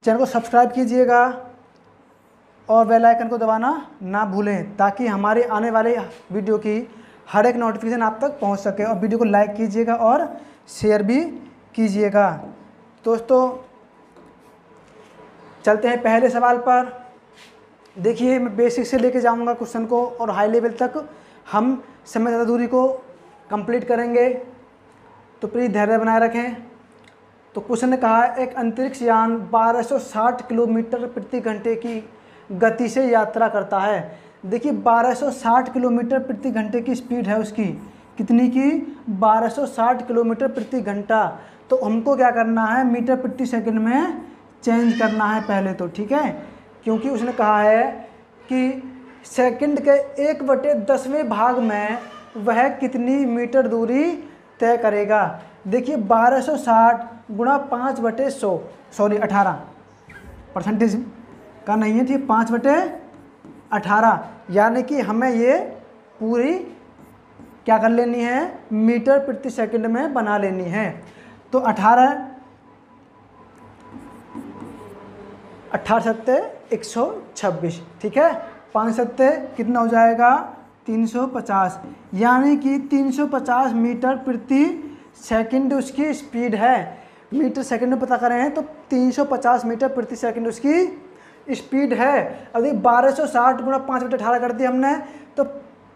Channel को subscribe कीजिएगा और बेल आइकन को दबाना ना भूलें, ताकि हमारे आने वाले वीडियो की हर एक नोटिफिकेशन आप तक पहुंच सके। और वीडियो को लाइक कीजिएगा और शेयर भी कीजिएगा। दोस्तों चलते हैं पहले सवाल पर। देखिए, मैं बेसिक से लेके जाऊंगा क्वेश्चन को और हाई लेवल तक हम समय ज़्यादा दूरी को कंप्लीट करेंगे, तो प्लीज़ धैर्य बनाए रखें। तो क्वेश्चन ने कहा, एक अंतरिक्ष यान 1260 किलोमीटर प्रति घंटे की गति से यात्रा करता है। देखिए 1260 किलोमीटर प्रति घंटे की स्पीड है उसकी, कितनी की? 1260 किलोमीटर प्रति घंटा। तो हमको क्या करना है, मीटर प्रति सेकंड में चेंज करना है पहले तो, ठीक है। क्योंकि उसने कहा है कि सेकंड के 1/10वें भाग में वह कितनी मीटर दूरी तय करेगा। देखिए 1260 गुणा 5/100, सॉरी 18 परसेंटेज का नहीं है, ठीक, 5/18, यानी कि हमें ये पूरी क्या कर लेनी है, मीटर प्रति सेकंड में बना लेनी है। तो 18 सत्ते 126, ठीक है। 5 सत्ते कितना हो जाएगा, 350, यानी कि 350 मीटर प्रति सेकंड उसकी स्पीड है। मीटर सेकंड में पता करें तो 350 मीटर प्रति सेकंड उसकी स्पीड है। अभी 1260 गुणा 5/18 कर दिया हमने, तो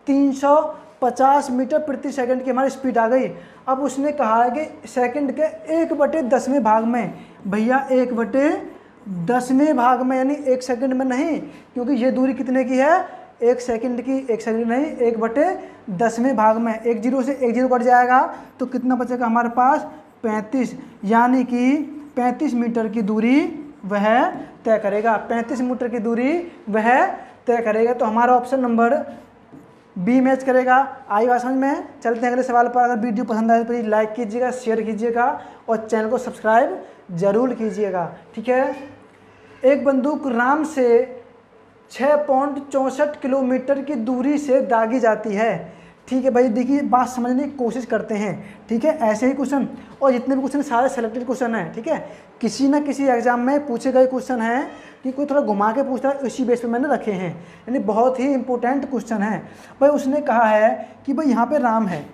350 मीटर प्रति सेकंड की हमारी स्पीड आ गई। अब उसने कहा है कि सेकंड के 1/10वें भाग में, भैया 1/10वें भाग में, यानी 1 सेकंड में नहीं, क्योंकि ये दूरी कितने की है, 1 सेकंड की। 1 सेकंड नहीं, 1/10वें भाग में 1 0 से 1 0 कट जाएगा, तो कितना बचेगा हमारे पास, 35, यानी कि 35 मीटर की दूरी वह तय करेगा। 35 मीटर की दूरी वह तय करेगा। तो हमारा ऑप्शन नंबर बी मैच करेगा। आई बात समझ में। चलते हैं अगले सवाल पर। अगर वीडियो पसंद आए तो प्लीज़ लाइक कीजिएगा, शेयर कीजिएगा और चैनल को सब्सक्राइब जरूर कीजिएगा, ठीक है। एक बंदूक राम से 6.64 किलोमीटर की दूरी से दागी जाती है, ठीक है भाई। देखिए बात समझने की कोशिश करते हैं, ठीक है। ऐसे ही क्वेश्चन और जितने भी क्वेश्चन सारे सेलेक्टेड क्वेश्चन हैं, ठीक है। किसी न किसी एग्जाम में पूछे गए क्वेश्चन हैं कि कोई थोड़ा घुमा के पूछता है, इसी बेस पे मैंने रखे हैं, यानी बहुत ही इंपॉर्टेंट क्वेश्चन है भाई। उसने कहा है कि भाई यहाँ पे राम है,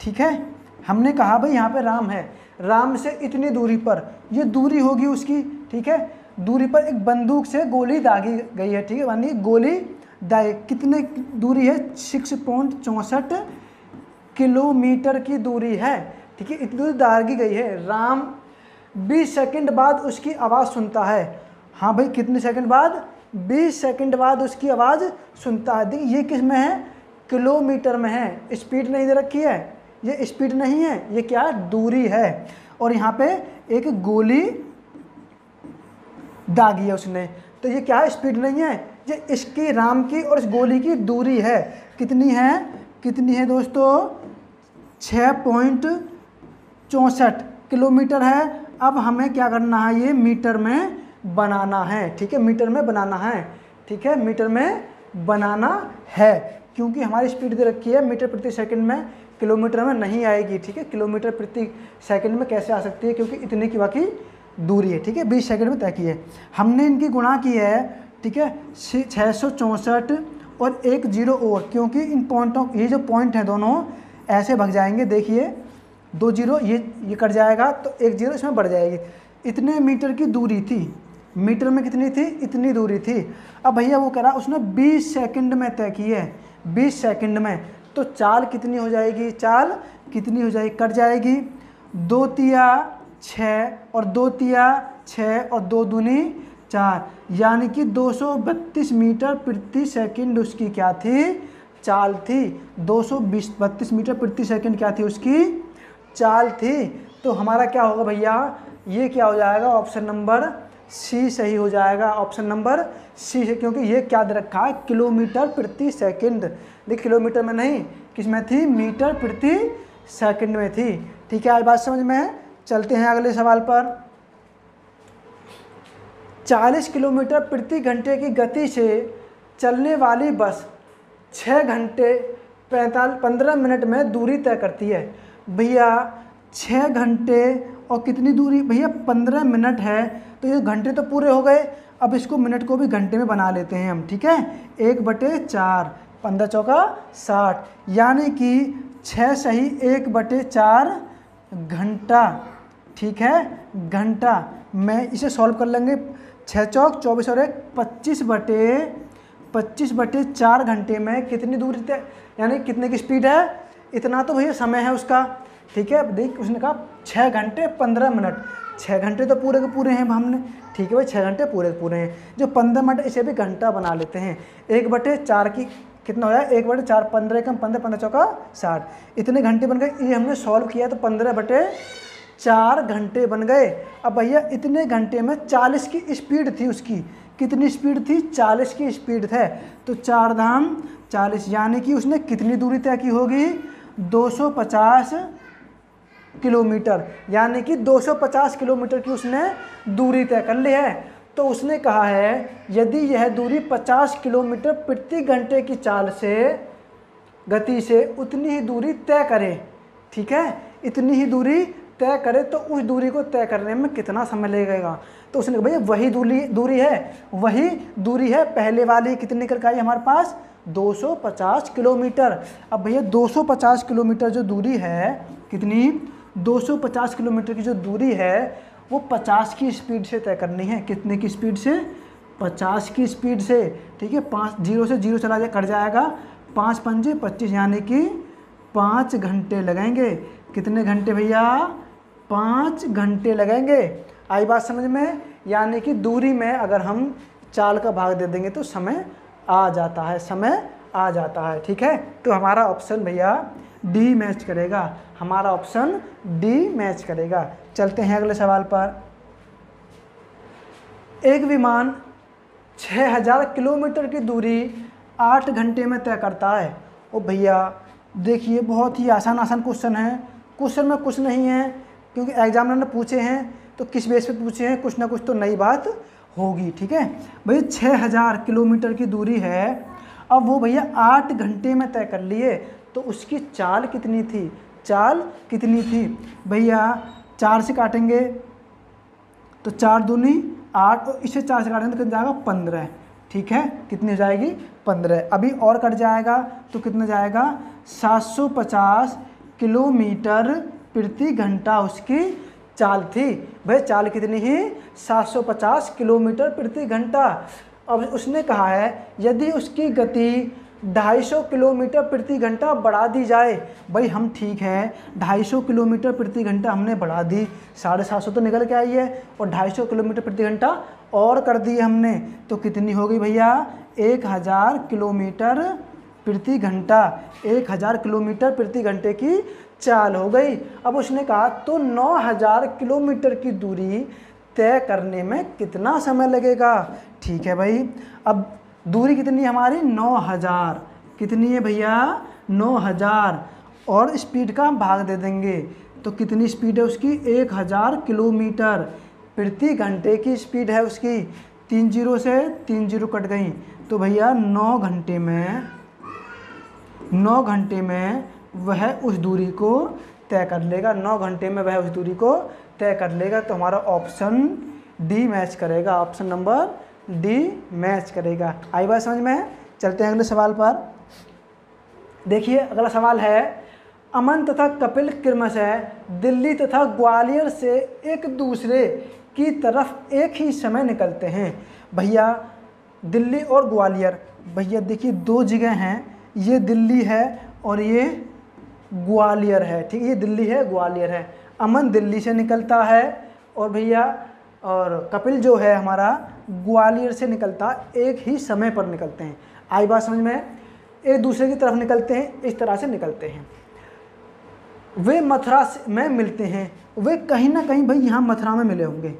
ठीक है। हमने कहा भाई यहाँ पे राम है, राम से इतनी दूरी पर, ये दूरी होगी उसकी, ठीक है। दूरी पर एक बंदूक से गोली दागी गई है, ठीक है, यानी गोली दागी कितने दूरी है, 6.64 किलोमीटर की दूरी है, ठीक है। इतनी दूरी दागी गई है। राम 20 सेकंड बाद उसकी आवाज़ सुनता है। हाँ भाई, कितने सेकंड बाद, 20 सेकंड बाद उसकी आवाज़ सुनता है। देखिए ये किस में है, किलोमीटर में है, स्पीड नहीं दे रखी है, ये स्पीड नहीं है, ये क्या है, दूरी है। और यहाँ पे एक गोली दागी है उसने, तो ये क्या है, स्पीड नहीं है, ये इसकी राम की और इस गोली की दूरी है। कितनी है, कितनी है दोस्तों, 6.64 किलोमीटर है। अब हमें क्या करना है, ये मीटर में बनाना है, ठीक है, मीटर में बनाना है, ठीक है, मीटर में बनाना है। क्योंकि हमारी स्पीड दे रखी है मीटर प्रति सेकंड में, किलोमीटर में नहीं आएगी, ठीक है। किलोमीटर प्रति सेकंड में कैसे आ सकती है, क्योंकि इतने की बाकी दूरी है, ठीक है, 20 सेकंड में तय की है। हमने इनकी गुणा की है, ठीक है, 664 और 1 0 और, क्योंकि इन पॉइंटों, ये जो पॉइंट हैं दोनों ऐसे भग जाएंगे। देखिए 2 0 ये कट जाएगा, तो 1 0 इसमें बढ़ जाएगी। इतने मीटर की दूरी थी, मीटर में कितनी थी, इतनी दूरी थी। अब भैया वो कह रहा उसने 20 सेकंड में तय की है, 20 सेकंड में, तो चाल कितनी हो जाएगी, चाल कितनी हो जाएगी, कट जाएगी। 2 तिया 6 और 2 तिया 6 और 2 दूनी 4, यानी कि 232 मीटर प्रति सेकंड उसकी क्या थी, चाल थी। 232 मीटर प्रति सेकंड क्या थी, उसकी चाल थी। तो हमारा क्या होगा भैया, ये क्या हो जाएगा, ऑप्शन नंबर सी सही हो जाएगा। ऑप्शन नंबर सी है, क्योंकि ये क्या दे रखा है, किलोमीटर प्रति सेकंड। देखिए किलोमीटर में नहीं, किस में थी, मीटर प्रति सेकंड में थी, ठीक है। आज बात समझ में है। चलते हैं अगले सवाल पर। 40 किलोमीटर प्रति घंटे की गति से चलने वाली बस 6 घंटे 15 मिनट में दूरी तय करती है। भैया 6 घंटे और कितनी दूरी भैया 15 मिनट है, तो ये घंटे तो पूरे हो गए। अब इसको मिनट को भी घंटे में बना लेते हैं हम, ठीक है। 1/4, 15 चौका 60, यानी कि 6 सही 1/4 घंटा, ठीक है, घंटा। मैं इसे सॉल्व कर लेंगे, 6 चौक 24 और 1 25/4 घंटे में कितनी दूरी तय, यानी कितने की स्पीड है, इतना तो भैया समय है उसका, ठीक है। अब देख उसने कहा 6 घंटे 15 मिनट, 6 घंटे तो पूरे के पूरे हैं हमने, ठीक है भाई, 6 घंटे पूरे के पूरे हैं। जो 15 मिनट इसे भी घंटा बना लेते हैं। 1/4 की कितना हो जाए, 1/4, 15 कम 15, 15 चौका 60, इतने घंटे बन गए। ये हमने सॉल्व किया तो 15/4 घंटे बन गए। अब भैया इतने घंटे में 40 की स्पीड थी उसकी, कितनी स्पीड थी, 40 की स्पीड है। तो 4 धाम 40, यानी कि उसने कितनी दूरी तय की होगी, 250 किलोमीटर, यानी कि 250 किलोमीटर की उसने दूरी तय कर ली है। तो उसने कहा है यदि यह दूरी 50 किलोमीटर प्रति घंटे की चाल से, गति से उतनी ही दूरी तय करे, ठीक है, इतनी ही दूरी तय करे, तो उस दूरी को तय करने में कितना समय लगेगा। तो उसने कहा भैया वही वही दूरी है पहले वाली, कितनी निकल के आई हमारे पास, 250 किलोमीटर। अब भैया 250 किलोमीटर जो दूरी है, कितनी, 250 किलोमीटर की जो दूरी है वो 50 की स्पीड से तय करनी है। कितने की स्पीड से, 50 की स्पीड से, ठीक है। 5 0 से 0 चला जाए, कट जाएगा, 5 पंजे 25, यानी कि 5 घंटे लगेंगे। कितने घंटे भैया, 5 घंटे लगेंगे। आई बात समझ में, यानी कि दूरी में अगर हम चाल का भाग दे देंगे तो समय आ जाता है, समय आ जाता है, ठीक है। तो हमारा ऑप्शन भैया डी मैच करेगा, हमारा ऑप्शन डी मैच करेगा। चलते हैं अगले सवाल पर। एक विमान 6000 किलोमीटर की दूरी 8 घंटे में तय करता है। ओ भैया देखिए बहुत ही आसान क्वेश्चन है, क्वेश्चन में कुछ नहीं है, क्योंकि एग्जामिनर ने पूछे हैं तो किस बेस पे पूछे हैं, कुछ ना कुछ तो नई बात होगी, ठीक है। भैया 6000 किलोमीटर की दूरी है, अब वो भैया 8 घंटे में तय कर लिए, तो उसकी चाल कितनी थी, चाल कितनी थी भैया, 4 से काटेंगे तो 4 दूनी 8, और इसे 4 से काटेंगे तो कितना जाएगा, 15, ठीक है। कितनी हो जाएगी, 15। अभी और कट जाएगा तो कितना जाएगा, 750 किलोमीटर प्रति घंटा उसकी चाल थी। भाई चाल कितनी ही, 750 किलोमीटर प्रति घंटा। अब उसने कहा है यदि उसकी गति 250 किलोमीटर प्रति घंटा बढ़ा दी जाए। भाई हम ठीक है, 250 किलोमीटर प्रति घंटा हमने बढ़ा दी, 750 तो निकल के आई है, और 250 किलोमीटर प्रति घंटा और कर दी हमने, तो कितनी हो गई भैया, 1000 किलोमीटर प्रति घंटा, 1000 किलोमीटर प्रति घंटे की चाल हो गई। अब उसने कहा तो 9000 किलोमीटर की दूरी तय करने में कितना समय लगेगा। ठीक है भाई, अब दूरी कितनी है हमारी, 9000, कितनी है भैया, 9000, और स्पीड का हम भाग दे देंगे तो कितनी स्पीड है उसकी, 1000 किलोमीटर प्रति घंटे की स्पीड है उसकी। 3 जीरो से 3 जीरो कट गई, तो भैया 9 घंटे में वह उस दूरी को तय कर लेगा, 9 घंटे में वह उस दूरी को तय कर लेगा। तो हमारा ऑप्शन डी मैच करेगा, ऑप्शन नंबर डी मैच करेगा। आई बात समझ में। चलते हैं अगले सवाल पर। देखिए अगला सवाल है, अमन तथा कपिल क्रमशः दिल्ली तथा ग्वालियर से एक दूसरे की तरफ एक ही समय निकलते हैं। भैया दिल्ली और ग्वालियर, भैया देखिए 2 जगह हैं, ये दिल्ली है और ये ग्वालियर है, ठीक है, ये दिल्ली है ग्वालियर है। अमन दिल्ली से निकलता है और भैया और कपिल जो है हमारा ग्वालियर से निकलता, एक ही समय पर निकलते हैं। आई बात समझ में, एक दूसरे की तरफ निकलते हैं, इस तरह से निकलते हैं। वे मथुरा में मिलते हैं, वे कहीं ना कहीं भाई यहाँ मथुरा में मिले होंगे,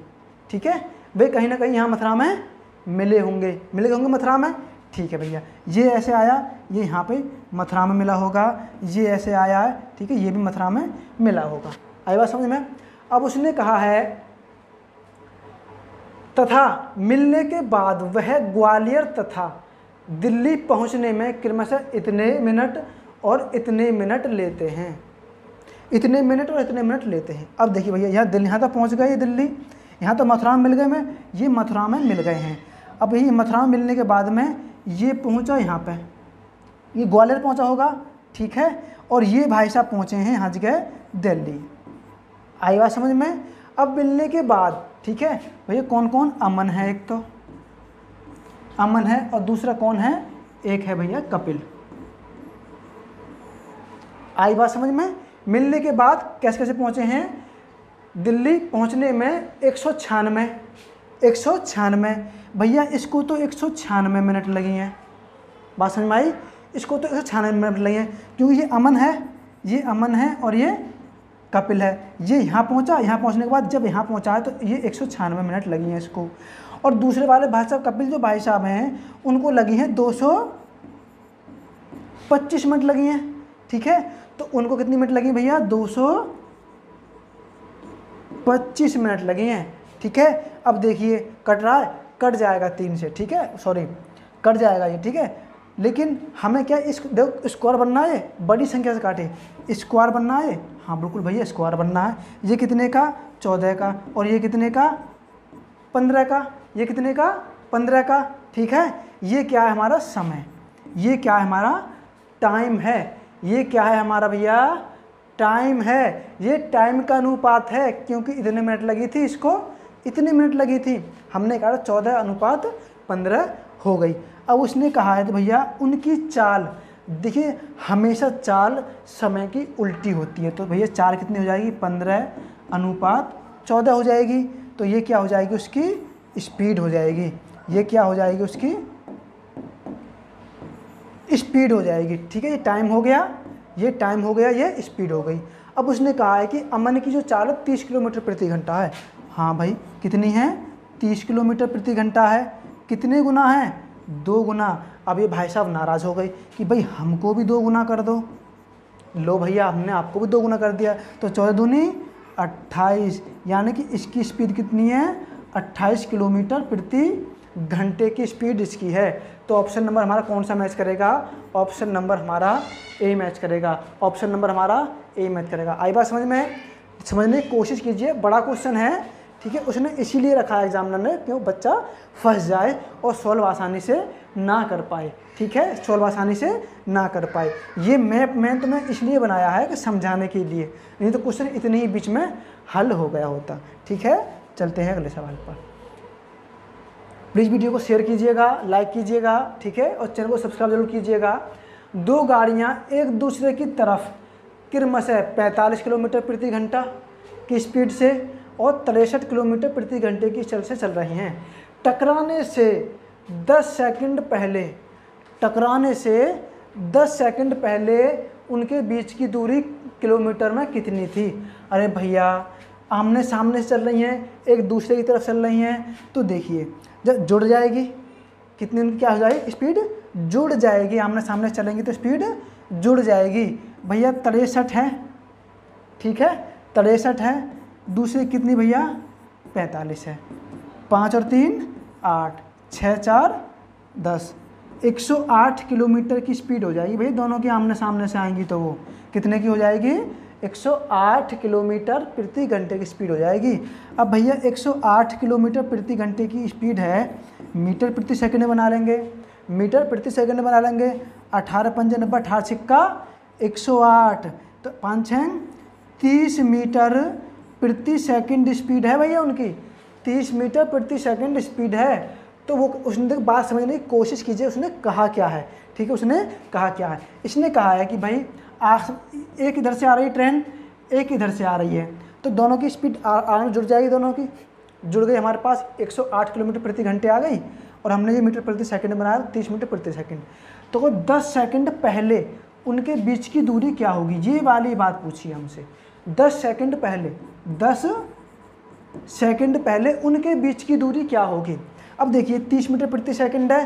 ठीक है, वे कहीं ना कहीं यहाँ मथुरा में मिले होंगे मथुरा में। ठीक है भैया, ये ऐसे आया, ये यहाँ पे मथुरा में मिला होगा, ये ऐसे आया है, ठीक है, ये भी मथुरा में मिला होगा। आई बात समझ में। अब उसने कहा है तथा मिलने के बाद वह ग्वालियर तथा दिल्ली पहुंचने में क्रमशः इतने मिनट और इतने मिनट लेते हैं। इतने मिनट और इतने मिनट लेते हैं। अब देखिए भैया यहाँ दिल्ली, यहाँ तक पहुँच गए, ये दिल्ली, यहाँ तो मथुरा में मिल गए, मैं ये मथुरा में मिल गए हैं। अब यही मथुरा में मिलने के बाद में ये पहुँचा यहाँ पे, ये ग्वालियर पहुँचा होगा, ठीक है, और ये भाई साहब पहुँचे हैं यहाँ जगह दिल्ली। आई बात समझ में। अब मिलने के बाद ठीक है भैया कौन कौन, अमन है, एक तो अमन है और दूसरा कौन है, एक है भैया कपिल। आई बात समझ में। मिलने के बाद कैसे कैसे पहुँचे हैं, दिल्ली पहुँचने में 196 भैया, इसको तो 196 मिनट लगी हैं, बात समझ में आई, इसको तो 196 मिनट लगे हैं, क्योंकि ये अमन है और ये कपिल है। ये यहाँ पहुँचा, यहाँ पहुँचने के बाद जब यहाँ पहुँचा है तो ये 196 मिनट लगी हैं इसको। और दूसरे वाले भाई साहब कपिल जो भाई साहब हैं उनको लगी हैं 225 मिनट लगी हैं, ठीक है, तो उनको कितनी मिनट लगी भैया, 225 मिनट लगी हैं, ठीक है। अब देखिए कट रहा है, कट जाएगा 3 से, ठीक है, सॉरी कट जाएगा ये, ठीक है, लेकिन हमें क्या इस देखो स्क्वायर बनना है, बड़ी संख्या से काटे, स्क्वायर बनना है, हाँ बिल्कुल भैया स्क्वायर बनना है। ये कितने का, 14 का, और ये कितने का, 15 का, ये कितने का, 15 का, ठीक है। ये क्या है हमारा समय, ये क्या है हमारा टाइम है, ये क्या है हमारा भैया टाइम है, ये टाइम का अनुपात है, क्योंकि इतने मिनट लगी थी, इसको इतनी मिनट लगी थी, हमने कहा 14:15 हो गई। अब उसने कहा है तो भैया उनकी चाल, देखिए हमेशा चाल समय की उल्टी होती है, तो भैया चाल कितनी हो जाएगी, 15:14 हो जाएगी। तो ये क्या हो जाएगी, उसकी स्पीड हो जाएगी, ये क्या हो जाएगी, उसकी स्पीड हो जाएगी, ठीक है। ये टाइम हो गया, ये टाइम हो गया, ये स्पीड हो गई। अब उसने कहा है कि अमन की जो चाल 30 किलोमीटर प्रति घंटा है, हाँ भाई कितनी है, 30 किलोमीटर प्रति घंटा है, कितने गुना है, 2 गुना। अब ये भाई साहब नाराज़ हो गए कि भाई हमको भी 2 गुना कर दो, लो भैया हमने आपको भी 2 गुना कर दिया, तो 14 दूनी 28, यानी कि इसकी स्पीड कितनी है, 28 किलोमीटर प्रति घंटे की स्पीड इसकी है। तो ऑप्शन नंबर हमारा कौन सा मैच करेगा, ऑप्शन नंबर हमारा ए मैच करेगा, ऑप्शन नंबर हमारा ए मैच करेगा। आई बात समझ में, समझने की कोशिश कीजिए, बड़ा क्वेश्चन है, ठीक है, उसने इसीलिए रखा है एग्जामिनर ने, क्यों बच्चा फंस जाए और सॉल्व आसानी से ना कर पाए, ठीक है, सॉल्व आसानी से ना कर पाए। ये मैप मैंने तुम्हें इसलिए बनाया है कि समझाने के लिए, नहीं तो क्वेश्चन इतने ही बीच में हल हो गया होता, ठीक है। चलते हैं अगले सवाल पर। प्लीज़ वीडियो को शेयर कीजिएगा, लाइक कीजिएगा, ठीक है, और चैनल को सब्सक्राइब जरूर कीजिएगा। 2 गाड़ियाँ एक दूसरे की तरफ क्रमशः 45 किलोमीटर प्रति घंटा की स्पीड से और 63 किलोमीटर प्रति घंटे की चल से चल रही हैं। टकराने से 10 सेकंड पहले उनके बीच की दूरी किलोमीटर में कितनी थी। अरे भैया आमने सामने से चल रही हैं, एक दूसरे की तरफ चल रही हैं, तो देखिए जब जुड़ जाएगी, कितनी उनकी क्या हो जाएगी, स्पीड जुड़ जाएगी, आमने सामने से चलेंगी तो स्पीड जुड़ जाएगी। भैया 63 है, ठीक है, 63 है, दूसरी कितनी भैया 45 है, 5 और 3 8, 6 4 10, 108 किलोमीटर की स्पीड हो जाएगी भैया, दोनों की आमने सामने से आएंगी तो वो कितने की हो जाएगी, 108 किलोमीटर प्रति घंटे की स्पीड हो जाएगी। अब भैया 108 किलोमीटर प्रति घंटे की स्पीड है, मीटर प्रति सेकंड बना लेंगे, मीटर प्रति सेकंड बना लेंगे, 18 पंजे 90, 18 छिक्का 108, तो 5 6 30 मीटर प्रति सेकंड स्पीड है भैया उनकी, 30 मीटर प्रति सेकंड स्पीड है। तो वो उसने बात समझने की कोशिश कीजिए, उसने कहा क्या है, ठीक है, उसने कहा क्या है, इसने कहा है कि भाई एक इधर से आ रही ट्रेन, एक इधर से आ रही है, तो दोनों की स्पीड आगे जुड़ जाएगी, दोनों की जुड़ गई, हमारे पास 108 किलोमीटर प्रति घंटे आ गई, और हमने ये मीटर प्रति सेकंड बनाया 30 मीटर प्रति सेकंड, तो 10 सेकंड पहले उनके बीच की दूरी क्या होगी, ये वाली बात पूछी हमसे। 10 सेकंड पहले उनके बीच की दूरी क्या होगी। अब देखिए 30 मीटर प्रति सेकंड है,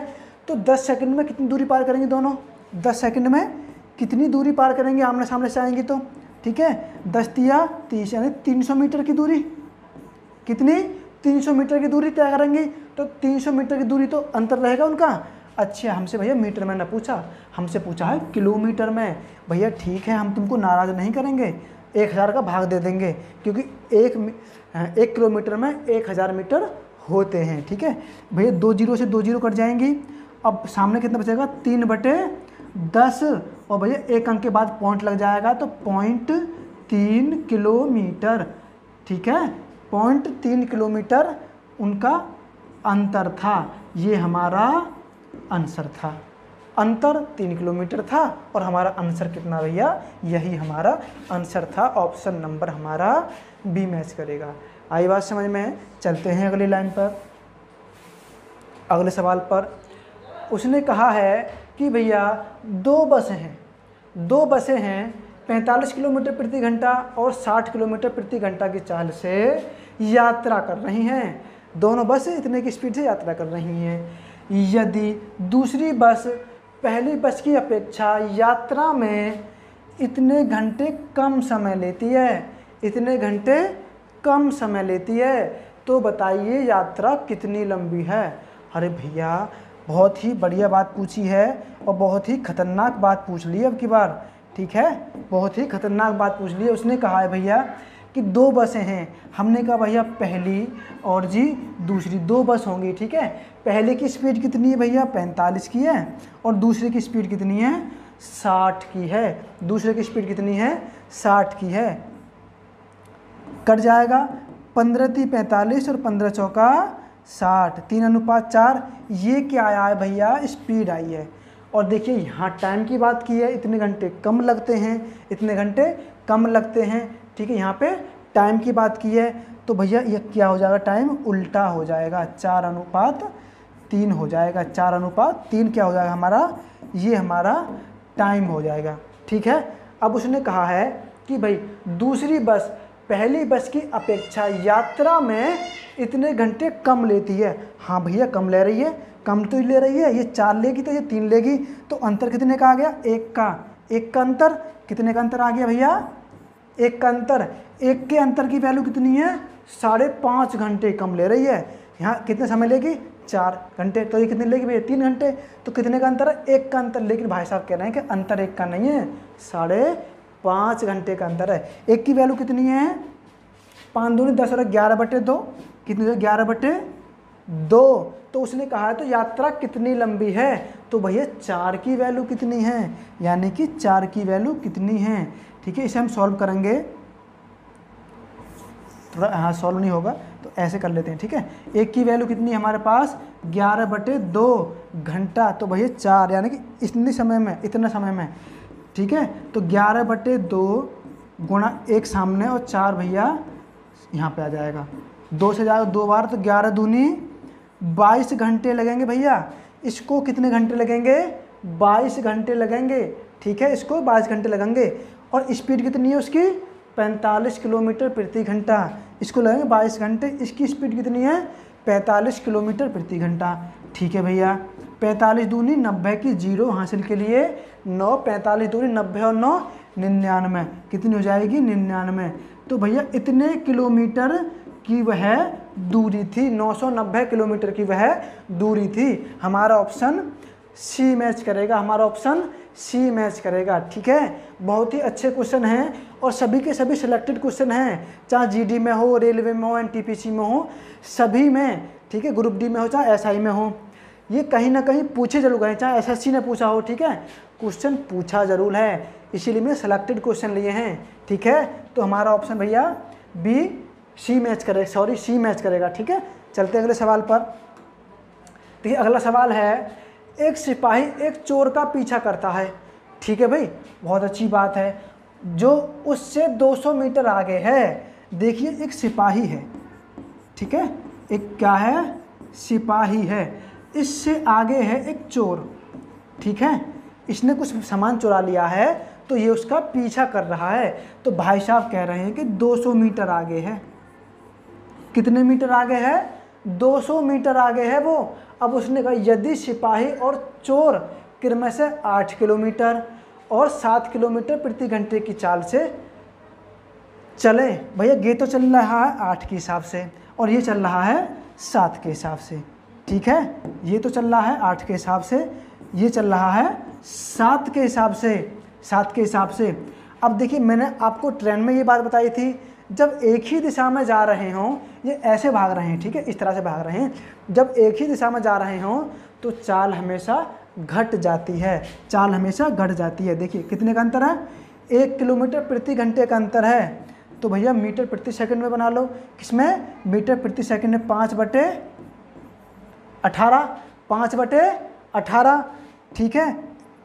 तो 10 सेकंड में कितनी दूरी पार करेंगे दोनों, 10 सेकंड में कितनी दूरी पार करेंगे, आमने सामने से आएंगे तो, ठीक है, 10 तिया 30, यानी 300 मीटर की दूरी, कितनी 300 मीटर की दूरी तय करेंगे, तो 300 मीटर की दूरी तो अंतर रहेगा उनका। अच्छा हमसे भैया मीटर में ना पूछा, हमसे पूछा है किलोमीटर में। भैया ठीक है, हम तुमको नाराज़ नहीं करेंगे, 1000 का भाग दे देंगे, क्योंकि 1 किलोमीटर में 1000 मीटर होते हैं। ठीक है भैया, 2 जीरो से 2 जीरो कट जाएंगी। अब सामने कितना बचेगा, 3/10, और भैया 1 अंक के बाद पॉइंट लग जाएगा, तो 0.3 किलोमीटर। ठीक है, 0.3 किलोमीटर उनका अंतर था। ये हमारा आंसर था, अंतर 3 किलोमीटर था और हमारा आंसर कितना भैया, यही हमारा आंसर था। ऑप्शन नंबर हमारा बी मैच करेगा। आई बात समझ में? चलते हैं अगली लाइन पर, अगले सवाल पर। उसने कहा है कि भैया 2 बसें हैं 45 किलोमीटर प्रति घंटा और 60 किलोमीटर प्रति घंटा की चाल से यात्रा कर रही हैं। दोनों बस इतने की स्पीड से यात्रा कर रही हैं। यदि दूसरी बस पहली बस की अपेक्षा यात्रा में इतने घंटे कम समय लेती है, तो बताइए यात्रा कितनी लंबी है। अरे भैया बहुत ही बढ़िया बात पूछी है और बहुत ही खतरनाक बात पूछ ली अब की बार। ठीक है, बहुत ही खतरनाक बात पूछ ली है। उसने कहा है भैया कि 2 बसें हैं, हमने कहा भैया पहली और जी दूसरी 2 बस होंगी। ठीक है, पहले की स्पीड कितनी है भैया, 45 की है, और दूसरे की स्पीड कितनी है, 60 की है। दूसरे की स्पीड कितनी है, 60 की है। कट जाएगा, 15 × 45 और 15 × 60, 3:4। ये क्या आया है भैया, स्पीड आई है। और देखिए यहाँ टाइम की बात की है, इतने घंटे कम लगते हैं। ठीक है, यहाँ पे टाइम की बात की है, तो भैया ये क्या हो जाएगा, टाइम उल्टा हो जाएगा, 4:3 हो जाएगा। 4:3 क्या हो जाएगा हमारा, ये हमारा टाइम हो जाएगा। ठीक है, अब उसने कहा है कि भाई दूसरी बस पहली बस की अपेक्षा यात्रा में इतने घंटे कम लेती है। हाँ भैया कम ले रही है, कम तो ले रही है। ये 4 लेगी तो ये 3 लेगी, तो अंतर कितने का आ गया, 1 का अंतर। कितने का अंतर आ गया भैया, 1 का अंतर। 1 के अंतर की वैल्यू कितनी है, 5.5 घंटे कम ले रही है। यहाँ कितने समय लेगी, 4 घंटे, तो ये कितने लेगी भैया, 3 घंटे। तो कितने का अंतर है, 1 का अंतर। लेकिन भाई साहब कह रहे हैं कि अंतर 1 का नहीं है, 5.5 घंटे का अंतर है। 1 की वैल्यू कितनी है, 5 दूनी 10 और 11/2, कितनी है, 11/2। तो उसने कहा है तो यात्रा कितनी लंबी है, तो भैया 4 की वैल्यू कितनी है, यानी कि 4 की वैल्यू कितनी है। ठीक है, इसे हम सॉल्व करेंगे, थोड़ा हाँ सॉल्व नहीं होगा तो ऐसे कर लेते हैं। ठीक है, 1 की वैल्यू कितनी है हमारे पास, 11/2 घंटा, तो भैया 4 यानी कि इतने समय में। ठीक है, तो 11/2 गुणा 1 सामने और 4 भैया यहाँ पे आ जाएगा। 2 से जाएगा 2 बार, तो 11 दूनी 22 घंटे लगेंगे भैया। इसको कितने घंटे लगेंगे, 22 घंटे लगेंगे। ठीक है, इसको 22 घंटे लगेंगे। और स्पीड कितनी है उसकी, 45 किलोमीटर प्रति घंटा। इसको लगेंगे 22 घंटे। इसकी स्पीड कितनी है, 45 किलोमीटर प्रति घंटा। ठीक है भैया, 45 दूनी 90 की 0 हासिल के लिए 9, 45 दूनी 90 और 9 99, कितनी हो जाएगी, 99। तो भैया इतने किलोमीटर की वह दूरी थी, 990 किलोमीटर की वह दूरी थी। हमारा ऑप्शन सी मैच करेगा। ठीक है, बहुत ही अच्छे क्वेश्चन हैं और सभी के सभी सिलेक्टेड क्वेश्चन हैं, चाहे जीडी में हो, रेलवे में हो, एनटीपीसी में हो, सभी में। ठीक है, ग्रुप डी में हो चाहे एसआई में हो, ये कहीं ना कहीं पूछे जरूर गए, चाहे एसएससी ने पूछा हो। ठीक है, क्वेश्चन पूछा जरूर है, इसीलिए मैंने सिलेक्टेड क्वेश्चन लिए हैं। ठीक है, तो हमारा ऑप्शन भैया सी मैच करेगा। ठीक है, चलते अगले सवाल पर। देखिए अगला सवाल है, एक सिपाही एक चोर का पीछा करता है। ठीक है भाई, बहुत अच्छी बात है, जो उससे 200 मीटर आगे है। देखिए एक सिपाही है, ठीक है, एक क्या है, सिपाही है, इससे आगे है एक चोर। ठीक है, इसने कुछ सामान चुरा लिया है, तो ये उसका पीछा कर रहा है। तो भाई साहब कह रहे हैं कि 200 मीटर आगे है। कितने मीटर आगे है, 200 मीटर आगे है वो। अब उसने कहा यदि सिपाही और चोर क्रम से 8 किलोमीटर और 7 किलोमीटर प्रति घंटे की चाल से चले। भैया ये तो चल रहा है 8 के हिसाब से और ये चल रहा है 7 के हिसाब से। ठीक है, ये तो चल रहा है 8 के हिसाब से, ये चल रहा है 7 के हिसाब से। अब देखिए मैंने आपको ट्रेन में ये बात बताई थी, जब एक ही दिशा में जा रहे हों, ये ऐसे भाग रहे हैं, ठीक है, इस तरह से भाग रहे हैं, जब एक ही दिशा में जा रहे हों तो चाल हमेशा घट जाती है, चाल हमेशा घट जाती है। देखिए कितने का अंतर है, 1 किलोमीटर प्रति घंटे का अंतर है, तो भैया मीटर प्रति सेकंड में बना लो। किसमें, मीटर प्रति सेकंड में 5/18, 5/18, ठीक है,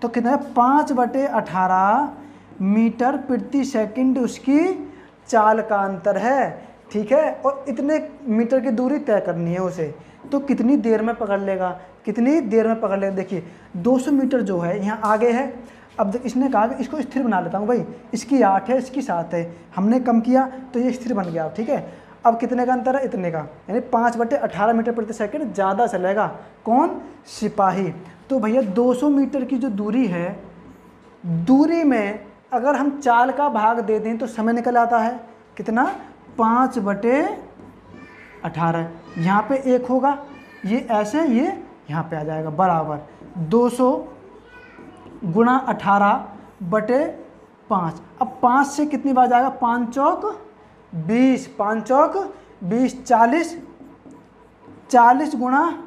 तो कितना है 5/18 मीटर प्रति सेकंड उसकी चाल का अंतर है, ठीक है। और इतने मीटर की दूरी तय करनी है उसे, तो कितनी देर में पकड़ लेगा, कितनी देर में पकड़ लेगा। देखिए 200 मीटर जो है यहाँ आगे है, अब इसने कहा कि इसको स्थिर बना लेता हूँ भाई, इसकी 8 है, इसकी 7 है, हमने कम किया तो ये स्थिर बन गया, ठीक है। अब कितने का अंतर है, इतने का, यानी 5/18 मीटर प्रति सेकंड ज़्यादा चलेगा, कौन, सिपाही। तो भैया 200 मीटर की जो दूरी है, दूरी में अगर हम चाल का भाग दे दें तो समय निकल आता है, कितना, 5/18, यहाँ पे 1 होगा, ये ऐसे, ये यहाँ पे आ जाएगा बराबर 200 गुणा 18/5। अब 5 से कितनी बार जाएगा, 5 चौक 20, 5 चौक 20, 40 गुणा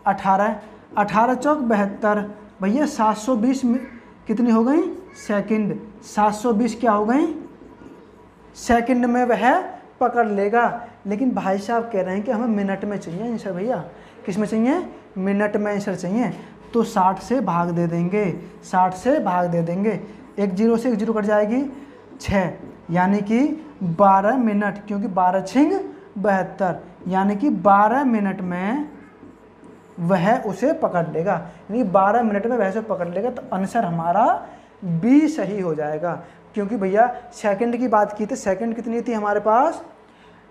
18, 18 चौक 72, भैया 720 कितनी हो गई, सेकंड, 720 क्या हो गई, सेकंड में वह पकड़ लेगा। लेकिन भाई साहब कह रहे हैं कि हमें मिनट में चाहिए आंसर, भैया किस में चाहिए, मिनट में आंसर चाहिए, तो 60 से भाग दे देंगे, 60 से भाग दे देंगे, 1 0 से 1 0 कट जाएगी 6, यानी कि 12 मिनट, क्योंकि 12 छिंग 72, यानी कि 12 मिनट में वह उसे पकड़ लेगा, यानी 12 मिनट में वह उसे पकड़ लेगा। तो आंसर हमारा बी सही हो जाएगा, क्योंकि भैया सेकंड की बात की थी, सेकंड कितनी थी हमारे पास,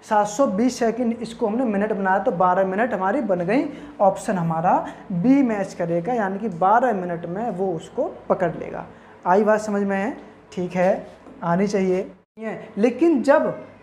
720 सेकंड, इसको हमने मिनट बनाया तो 12 मिनट हमारी बन गई। ऑप्शन हमारा बी मैच करेगा, यानी कि 12 मिनट में वो उसको पकड़ लेगा। आई बात समझ में है, ठीक है, आनी चाहिए।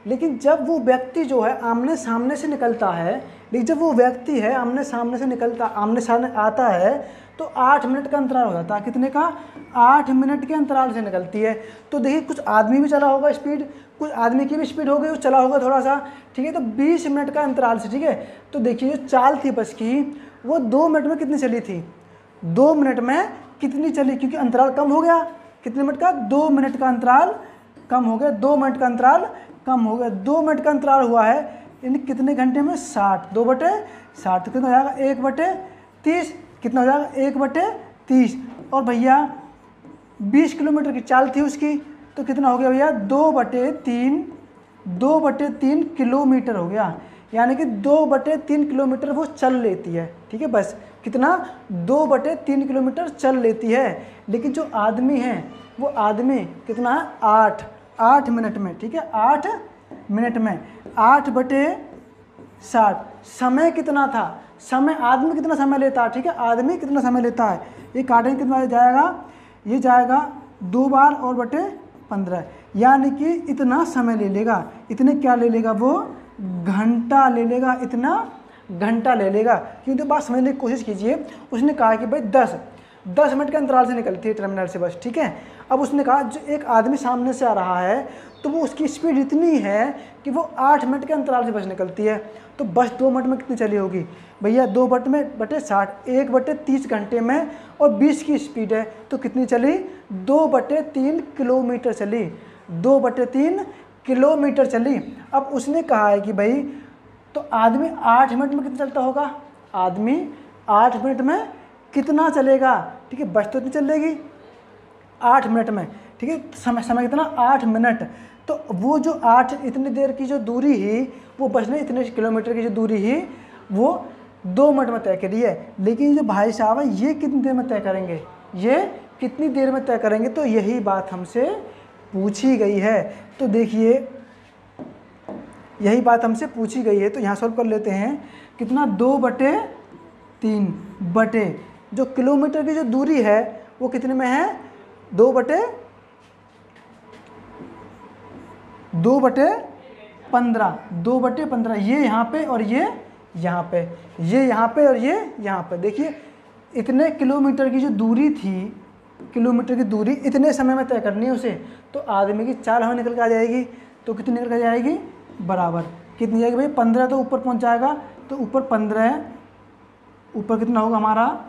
लेकिन जब वो व्यक्ति जो है आमने सामने से निकलता है, लेकिन जब वो व्यक्ति है आमने सामने से निकलता, आमने सामने आता है, तो 8 मिनट का अंतराल हो जाता है, कितने का, 8 मिनट के अंतराल से निकलती है। तो देखिए कुछ आदमी भी चला होगा स्पीड, कुछ आदमी की भी स्पीड हो गई, वो चला होगा थोड़ा सा, ठीक है, तो 20 मिनट का अंतराल से, ठीक है। तो देखिए जो चाल थी बस की, वो 2 मिनट में कितनी चली थी, 2 मिनट में कितनी चली, क्योंकि अंतराल कम हो गया, कितने मिनट का, 2 मिनट का अंतराल कम हो गया, 2 मिनट का अंतराल कम हो गया, 2 मिनट का अंतराल हुआ है, यानी कितने घंटे में, 60, 2/60, कितना हो जाएगा, 1/30, कितना हो जाएगा, 1/30। और भैया 20 किलोमीटर की चाल थी उसकी, तो कितना हो गया भैया, 2/3 किलोमीटर हो गया, यानी कि 2/3 किलोमीटर वो चल लेती है, ठीक है, बस कितना, 2/3 किलोमीटर चल लेती है। लेकिन जो आदमी है वो आदमी कितना है, 8 मिनट में, ठीक है, 8 मिनट में 8/60, समय कितना था, समय आदमी कितना समय लेता है, ठीक है, आदमी कितना समय लेता है, ये काटेंगे कितना जाएगा, ये जाएगा 2 बार और /15, यानी कि इतना समय ले लेगा, इतने क्या ले लेगा, वो घंटा ले लेगा, इतना घंटा ले लेगा। क्योंकि बात समझने की कोशिश कीजिए, उसने कहा कि भाई 10 मिनट के अंतराल से निकलती है टर्मिनल से बस, ठीक है। अब उसने कहा जो एक आदमी सामने से आ रहा है, तो वो उसकी स्पीड इतनी है कि वो 8 मिनट के अंतराल से बस निकलती है, तो बस 2 मिनट में कितनी चली होगी भैया, 2/60, 1/30 घंटे में, और 20 की स्पीड है, तो कितनी चली, 2/3 किलोमीटर चली, 2/3 किलोमीटर चली। अब उसने कहा है कि भाई तो आदमी 8 मिनट में कितना चलता होगा, आदमी 8 मिनट में कितना चलेगा, ठीक है, बस तो इतनी चलेगी 8 मिनट में, ठीक है, समय कितना, 8 मिनट। तो वो जो 8 इतनी देर की जो दूरी ही, वो बस ने इतने किलोमीटर की जो दूरी ही वो 2 मिनट में तय करी है। लेकिन जो भाई साहब है ये कितनी देर में तय करेंगे, ये कितनी देर में तय करेंगे, तो यही बात हमसे पूछी गई है। तो देखिए यही बात हमसे पूछी गई है, तो यहाँ सॉल्व कर लेते हैं, कितना, 2/3 बटे जो किलोमीटर की जो दूरी है वो कितने में है, 2/15, ये यहाँ पे और ये यहाँ पे, ये यहाँ पे और ये यहाँ पे। देखिए इतने किलोमीटर की जो दूरी थी किलोमीटर की दूरी इतने समय में तय करनी है उसे, तो आदमी की चाल हमें निकल के आ जाएगी। तो कितनी निकल के आ जाएगी, बराबर कितनी जाएगी भाई, 15 तो ऊपर पहुंच जाएगा, तो ऊपर 15, ऊपर कितना होगा हमारा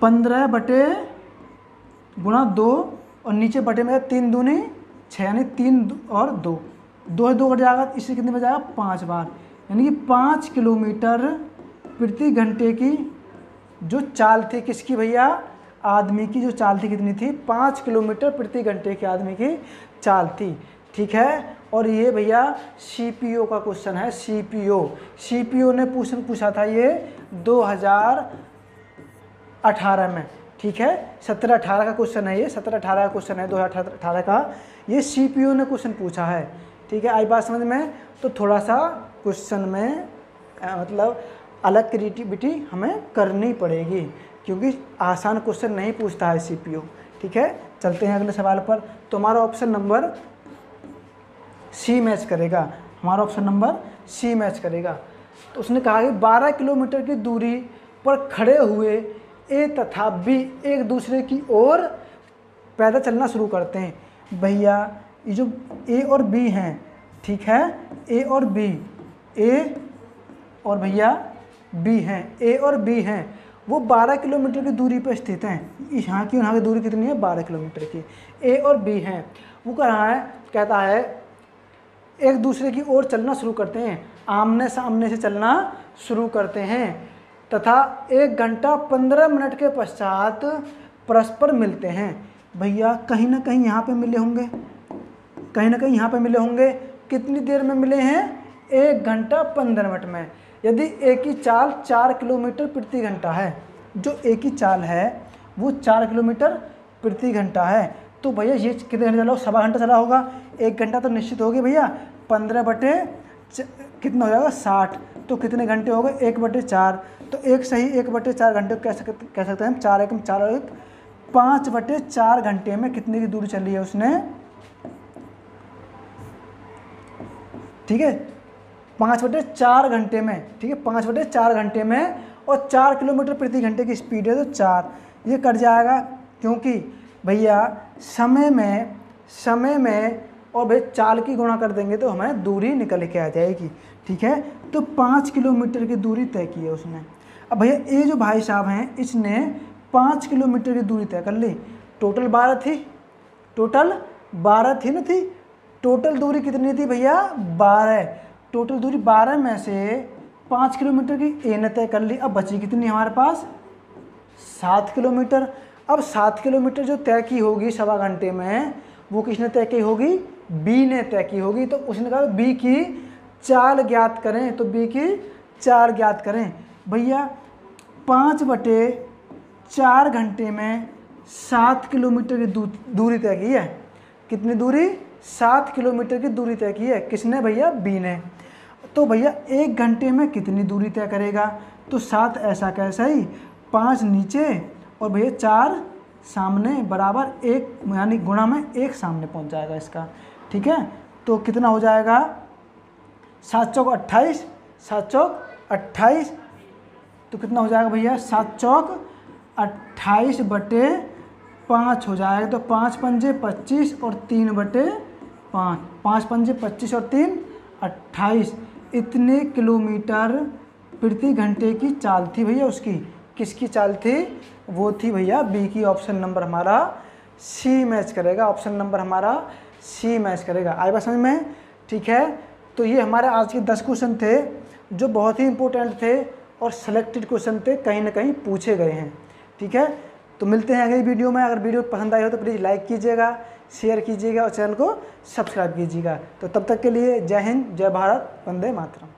15 बटे गुणा 2 और नीचे बटे में 3 दूनी 6, यानी 3 और 2, 2 से 2 कट जाएगा, इससे कितने में जाएगा 5 बार, यानी कि 5 किलोमीटर प्रति घंटे की जो चाल थी किसकी भैया, आदमी की जो चाल थी कितनी थी, 5 किलोमीटर प्रति घंटे की आदमी की चाल थी। ठीक है, और ये भैया सीपीओ का क्वेश्चन है। सीपीओ ने पूछा था ये 2018 में। ठीक है, 17-18 का क्वेश्चन है ये, 17-18 का क्वेश्चन है 2018 का, ये सीपीओ ने क्वेश्चन पूछा है। ठीक है, आई बात समझ में। तो थोड़ा सा क्वेश्चन में मतलब अलग क्रिएटिविटी हमें करनी पड़ेगी, क्योंकि आसान क्वेश्चन नहीं पूछता है सीपीओ। ठीक है, चलते हैं अगले सवाल पर। तो हमारा ऑप्शन नंबर सी मैच करेगा, हमारा ऑप्शन नंबर सी मैच करेगा। तो उसने कहा कि 12 किलोमीटर की दूरी पर खड़े हुए ए तथा बी एक दूसरे की ओर पैदल चलना शुरू करते हैं। भैया ये जो ए और बी हैं, ठीक है, ए और बी, ए और भैया बी हैं, ए और बी हैं, वो 12 किलोमीटर की दूरी पर स्थित हैं। यहाँ की दूरी कितनी है, 12 किलोमीटर की। ए और बी हैं, वो कह रहा है, कहता है एक दूसरे की ओर चलना शुरू करते हैं, आमने सामने से चलना शुरू करते हैं तथा 1 घंटा 15 मिनट के पश्चात परस्पर मिलते हैं। भैया कहीं ना कहीं यहाँ पे मिले होंगे, कहीं ना कहीं यहाँ पे मिले होंगे। कितनी देर में मिले हैं, 1 घंटा 15 मिनट में। यदि एक ही चाल 4 किलोमीटर प्रति घंटा है, जो एक ही चाल है वो 4 किलोमीटर प्रति घंटा है, तो भैया ये कितने घंटे चला हो, 1.25 घंटा चला होगा। 1 घंटा तो निश्चित होगी भैया, 15 बटे कितना हो जाएगा 60, तो कितने घंटे हो गए, 1/4। तो एक सही 1/4 घंटे कह सकते हैं हम, 4 एकम 4 और 1 5/4 घंटे में कितने की दूरी चली है उसने। ठीक है, 5/4 घंटे में, ठीक है, 5/4 घंटे में, और 4 किलोमीटर प्रति घंटे की स्पीड है, तो 4 ये कट जाएगा, क्योंकि भैया समय में और भाई चाल की गुणा कर देंगे तो हमें दूरी निकल के आ जाएगी। ठीक है, तो 5 किलोमीटर की दूरी तय की है उसने। अब भैया ये जो भाई साहब हैं, इसने 5 किलोमीटर की दूरी तय कर ली। टोटल 12 थी, टोटल 12 थी ना, थी टोटल दूरी कितनी थी भैया, 12। टोटल दूरी 12 में से 5 किलोमीटर की ए ने तय कर ली। अब बची कितनी हमारे पास, 7 किलोमीटर। अब 7 किलोमीटर जो तय की होगी 1.25 घंटे में, वो किसने तय की होगी, बी ने तय की होगी। तो उसने कहा बी की चाल ज्ञात करें, तो बी की चाल ज्ञात करें। भैया 5/4 घंटे में 7 किलोमीटर की दूरी तय की है। कितनी दूरी, 7 किलोमीटर की दूरी तय की है, किसने भैया, बी ने। तो भैया 1 घंटे में कितनी दूरी तय करेगा, तो 7 ऐसा कैसा ही, 5 नीचे और भैया 4 सामने, बराबर 1, यानी गुणा में 1 सामने पहुंच जाएगा इसका। ठीक है, तो कितना हो जाएगा, 7 चौक 28, 7 चौक 28, तो कितना हो जाएगा भैया, 7 चौक 28/5 हो जाएगा। तो 5 पंजे 25 और 3/5, 5 पंजे 25 और 3 28, इतने किलोमीटर प्रति घंटे की चाल थी भैया उसकी। किसकी चाल थी, वो थी भैया बी की। ऑप्शन नंबर हमारा सी मैच करेगा, ऑप्शन नंबर हमारा सी मैच करेगा। आई बात समझ में। ठीक है, तो ये हमारे आज के 10 क्वेश्चन थे जो बहुत ही इंपॉर्टेंट थे और सिलेक्टेड क्वेश्चन थे, कहीं ना कहीं पूछे गए हैं। ठीक है, तो मिलते हैं अगली वीडियो में। अगर वीडियो पसंद आई हो तो प्लीज़ लाइक कीजिएगा, शेयर कीजिएगा और चैनल को सब्सक्राइब कीजिएगा। तो तब तक के लिए जय हिंद, जय भारत, वंदे मातरम।